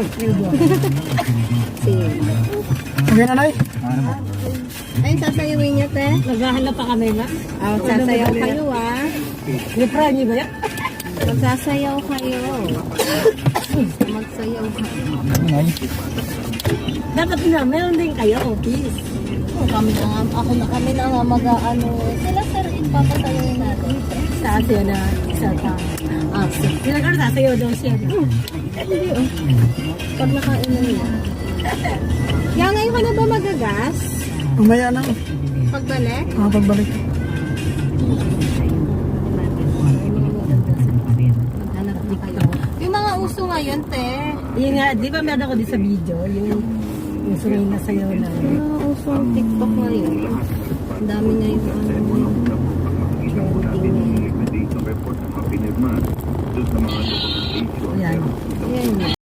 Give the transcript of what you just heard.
Okay na, Nay? Ay, sasayawin niyo, te. Naghahanap pa kami nga. Sasayaw kayo, ah. Lipra niyo ba yan? Magsasayaw kayo. Magsayaw kayo. Dapat na, meron din kayo, office. Kami na nga, kami na nga mag-ano. Sila, sir, ipapasayawin natin. Sasayaw na isa pa. Sila ka sasayaw daw siya. Hindi, oh. Pag nakainan niya. Kaya ngayon ka na ba magagas? Umaya na. Pagbalik? Pagbalik. Hanap di kayo. Yung mga uso ngayon, te. Yung nga, di ba meron ako di sa video, yung sumay na sayaw na. Mga uso ang TikTok ngayon. Ang dami ngayon trending. Yan. Yan.